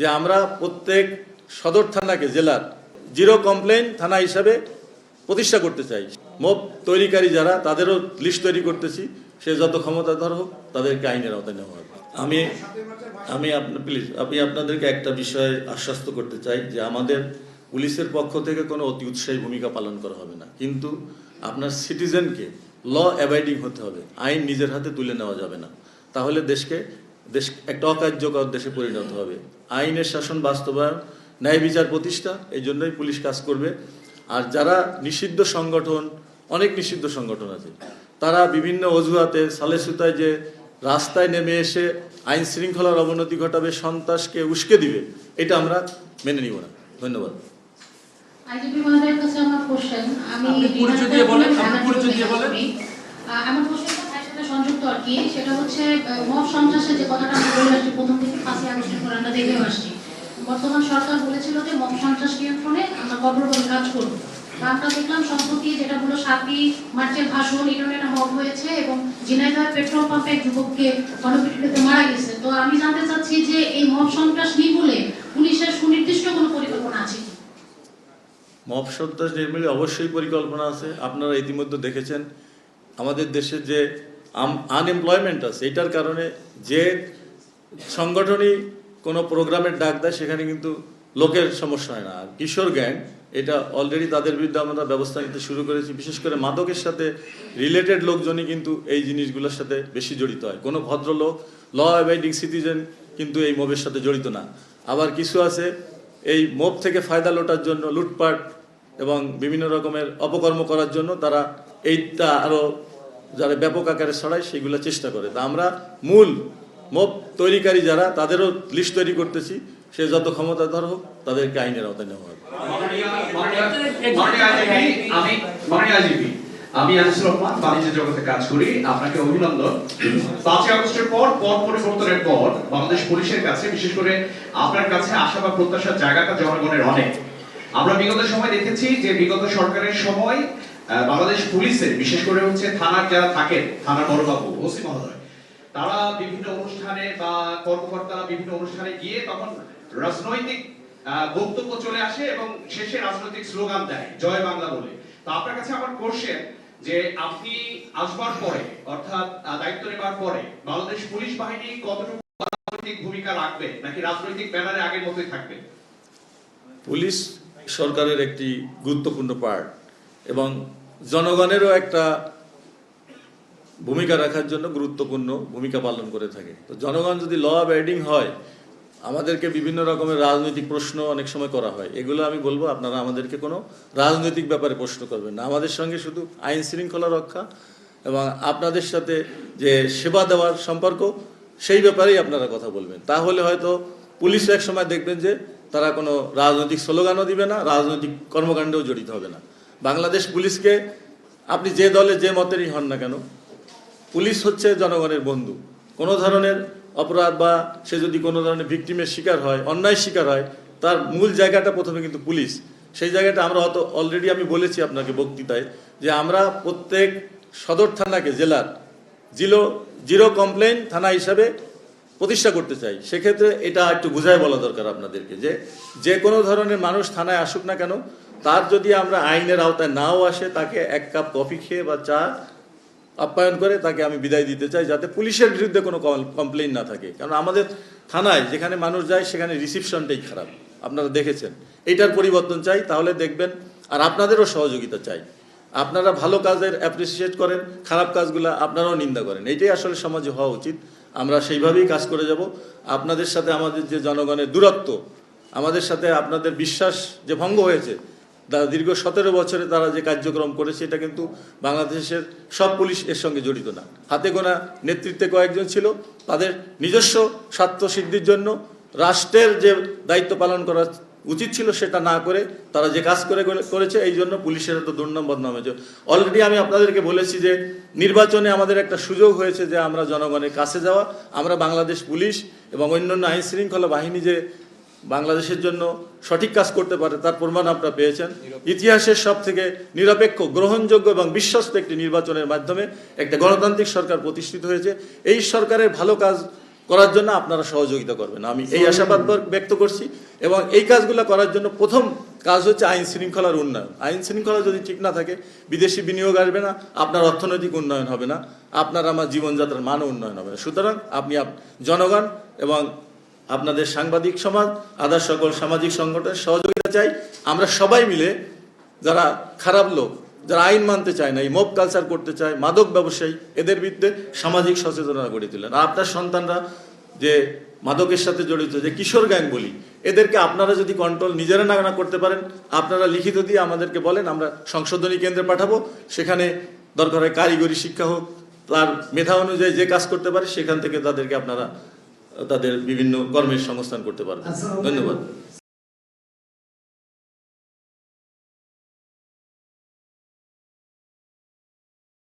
যে আমরা প্রত্যেক সদর থানাকে জেলার জিরো কমপ্লেইন থানা হিসাবে প্রতিষ্ঠা করতে চাই। মব তৈরিকারী যারা তাদেরও লিস্ট তৈরি করতেছি, সে যত ক্ষমতাধর হোক তাদেরকে আইনের আওতায় নেওয়া হবে। আমি আপনাদেরকে একটা বিষয়ে আশ্বস্ত করতে চাই যে আমাদের পুলিশের পক্ষ থেকে কোনো অতি উৎসাহী ভূমিকা পালন করা হবে না, কিন্তু আপনার সিটিজেনকে ল অ্যাবাইডিং হতে হবে, আইন নিজের হাতে তুলে নেওয়া যাবে না, তাহলে দেশ একটা অকার্যকর দেশে পরিণত হবে। আইনের শাসন বাস্তবায়ন, ন্যায় বিচার প্রতিষ্ঠা, এই জন্যই পুলিশ কাজ করবে। আর যারা নিষিদ্ধ সংগঠন, অনেক নিষিদ্ধ সংগঠন আছে, তারা বিভিন্ন অজুহাতে সালেসুতায় যে রাস্তায় নেমে এসে আইন শৃঙ্খলার অবনতি ঘটাবে, সন্ত্রাসকে উস্কে দিবে, এটা আমরা মেনে নিব না। ধন্যবাদ। আইজিপি মহোদয়ের কাছে আমার কোশ্চেন, আমার কোশ্চেনটা তার সাথে সংযুক্ত আর কি, সেটা হচ্ছে মব সন্ত্রাসের যে কথাটা আমরা বলে আসছি প্রথম থেকে 5ই আগস্টের পর আমরা দেখেও আসছি। বর্তমান সরকার বলেছিল যে মব সন্ত্রাস নিয়ন্ত্রণে আমরা কঠোরভাবে কাজ করব। আমরা দেখলাম সম্প্রতি যেটা হলো 7ই মার্চের ভাষণ, ইন্টারনেটে মব হয়েছে এবং ঝিনাইদহের পেট্রোল পাম্পে যুবককে গণপিটুনিতে মারা গেছে। তো আমি জানতে চাচ্ছি যে এই মব সন্ত্রাস নির্মূলে পুলিশের সুনির্দিষ্ট কোনো পরিকল্পনা আছে কি? মব সন্ত্রাস নির্মূলে অবশ্যই পরিকল্পনা আছে। আপনারা ইতিমধ্যে দেখেছেন আমাদের দেশে যে আনএমপ্লয়মেন্ট আছে, এটার কারণে যে সংগঠনই কোনো প্রোগ্রামের ডাক দেয় সেখানে কিন্তু লোকের সমস্যা হয় না। আর কিশোর গ্যাং, এটা অলরেডি তাদের বিরুদ্ধে আমরা ব্যবস্থা নিতে শুরু করেছি। বিশেষ করে মাদকের সাথে রিলেটেড লোকজনই কিন্তু এই জিনিসগুলোর সাথে বেশি জড়িত হয়। কোনো ভদ্রলোক, ল অ্যাবাইডিং সিটিজেন কিন্তু এই মবের সাথে জড়িত না। আবার কিছু আছে এই মব থেকে ফায়দা লোটার জন্য, লুটপাট এবং বিভিন্ন রকমের অপকর্ম করার জন্য তারা এইটা আরও যারা ব্যাপক আকারে ছড়ায় সেগুলো চেষ্টা করে। তা আমরা মূল মব তৈরিকারী যারা তাদেরও লিস্ট তৈরি করতেছি, সে যত ক্ষমতাধর হোক তাদেরকে আইনের আওতায় নেওয়া হবে। আমি আনিসুর রহমান, বাণিজ্য জগতে কাজ করি। আপনাকে অভিনন্দন। 5ই আগস্টের পর পরিবর্তনের পর বাংলাদেশ পুলিশের কাছে, বিশেষ করে আপনার কাছে আশা বা প্রত্যাশার জায়গাটা জনগণের অনেক। আমরা বিগত সময় দেখেছি যে বিগত সরকারের সময় বাংলাদেশ পুলিশের, বিশেষ করে হচ্ছে থানার যারা থাকেন, থানার বড়বাবু, ওসি মহোদয়, তারা বিভিন্ন অনুষ্ঠানে বা কর্মকর্তারা বিভিন্ন অনুষ্ঠানে গিয়ে তখন রাজনৈতিক বক্তব্য চলে আসে এবং শেষে রাজনৈতিক স্লোগান দেয় জয় বাংলা বলে। তো আপনার কাছে আমার কোশ্চেন যে আপনি আসবার পরে, অর্থাৎ দায়িত্ব নেবার পরে বাংলাদেশ পুলিশ বাহিনী কতটুকু রাজনৈতিক ভূমিকা রাখবে, নাকি রাজনৈতিক ব্যানারে আগের মতোই থাকবে? পুলিশ সরকারের একটি গুরুত্বপূর্ণ পার্ট এবং জনগণেরও একটা ভূমিকা রাখার জন্য গুরুত্বপূর্ণ ভূমিকা পালন করে থাকে। তো জনগণ যদি ল অ্যাবাইডিং হয়, আমাদেরকে বিভিন্ন রকমের রাজনৈতিক প্রশ্ন অনেক সময় করা হয়, এগুলো আমি বলবো আপনারা আমাদেরকে কোনো রাজনৈতিক ব্যাপারে প্রশ্ন করবেন না। আমাদের সঙ্গে শুধু আইন শৃঙ্খলা রক্ষা এবং আপনাদের সাথে যে সেবা দেওয়ার সম্পর্ক, সেই ব্যাপারেই আপনারা কথা বলবেন। তাহলে হয়তো পুলিশ এক সময় দেখবেন যে তারা কোনো রাজনৈতিক স্লোগানও দিবে না, রাজনৈতিক কর্মকাণ্ডেও জড়িত হবে না। বাংলাদেশ পুলিশকে আপনি যে দলে যে মতেরই হন না কেন, পুলিশ হচ্ছে জনগণের বন্ধু। কোনো ধরনের অপরাধ বা সে যদি কোনো ধরনের ভিকটিমের শিকার হয়, অন্যায় শিকার হয়, তার মূল জায়গাটা প্রথমে কিন্তু পুলিশ। সেই জায়গাটা আমরা অলরেডি আমি বলেছি আপনাকে বক্তৃতায় যে আমরা প্রত্যেক সদর থানাকে জেলার জিরো কমপ্লেইন থানা হিসাবে প্রতিষ্ঠা করতে চাই। সেক্ষেত্রে এটা একটু বুঝায় বলা দরকার আপনাদেরকে যে কোনো ধরনের মানুষ থানায় আসুক না কেন, তার যদি আমরা আইনের আওতায় নাও আসে, তাকে এক কাপ কফি খেয়ে বা চা আপ্যায়ন করে তাকে আমি বিদায় দিতে চাই, যাতে পুলিশের বিরুদ্ধে কোনো কমপ্লেইন না থাকে। কারণ আমাদের থানায় যেখানে মানুষ যায় সেখানে রিসিপশনটাই খারাপ, আপনারা দেখেছেন। এইটার পরিবর্তন চাই, তাহলে দেখবেন। আর আপনাদেরও সহযোগিতা চাই। আপনারা ভালো কাজের অ্যাপ্রিসিয়েট করেন, খারাপ কাজগুলো আপনারাও নিন্দা করেন। এইটাই আসলে সমাজে হওয়া উচিত। আমরা সেইভাবেই কাজ করে যাব। আপনাদের সাথে আমাদের যে জনগণের দূরত্ব, আমাদের সাথে আপনাদের বিশ্বাস যে ভঙ্গ হয়েছে, দীর্ঘ 17 বছরে তারা যে কার্যক্রম করেছে, এটা কিন্তু বাংলাদেশের সব পুলিশ এর সঙ্গে জড়িত না। হাতে গোনা নেতৃত্বে কয়েকজন ছিল, তাদের নিজস্ব স্বার্থ সিদ্ধির জন্য রাষ্ট্রের যে দায়িত্ব পালন করা উচিত ছিল সেটা না করে তারা যে কাজ করেছে, এই জন্য পুলিশের এত দুর্নাম বদনাম হয়েছে। অলরেডি আমি আপনাদেরকে বলেছি যে নির্বাচনে আমাদের একটা সুযোগ হয়েছে যে আমরা জনগণের কাছে যাওয়া। আমরা বাংলাদেশ পুলিশ এবং অন্যান্য আইন শৃঙ্খলা বাহিনী যে বাংলাদেশের জন্য সঠিক কাজ করতে পারে তার প্রমাণ আপনারা পেয়েছেন। ইতিহাসের সব থেকে নিরপেক্ষ, গ্রহণযোগ্য এবং বিশ্বস্ত একটি নির্বাচনের মাধ্যমে একটা গণতান্ত্রিক সরকার প্রতিষ্ঠিত হয়েছে। এই সরকারের ভালো কাজ করার জন্য আপনারা সহযোগিতা করবেন, আমি এই আশাবাদ ব্যক্ত করছি। এবং এই কাজগুলো করার জন্য প্রথম কাজ হচ্ছে আইন শৃঙ্খলার উন্নয়ন। আইন শৃঙ্খলা যদি ঠিক না থাকে, বিদেশি বিনিয়োগ আসবে না, আপনার অর্থনৈতিক উন্নয়ন হবে না, আপনার আমার জীবনযাত্রার মানও উন্নয়ন হবে না। সুতরাং আপনি জনগণ এবং আপনাদের সাংবাদিক সমাজ, আদার সকল সামাজিক সংগঠনের সহযোগিতা চাই। আমরা সবাই মিলে, যারা খারাপ লোক, যারা আইন মানতে চায় না, এই মব কালচার করতে চায়, মাদক ব্যবসায়ী, এদের বিরুদ্ধে সামাজিক সচেতনতা গড়ে তোলেন। আর আপনার সন্তানরা যে মাদকের সাথে জড়িত, যে কিশোর গ্যাং বলি, এদেরকে আপনারা যদি কন্ট্রোল নিজেরা না করতে পারেন, আপনারা লিখিত দিয়ে আমাদেরকে বলেন, আমরা সংশোধনী কেন্দ্রে পাঠাবো। সেখানে দরকার হয় কারিগরি শিক্ষা হোক, তার মেধা অনুযায়ী যে কাজ করতে পারে সেখান থেকে তাদেরকে আপনারা তাদের বিভিন্ন কর্মের সংস্থান করতে পারবেন। ধন্যবাদ।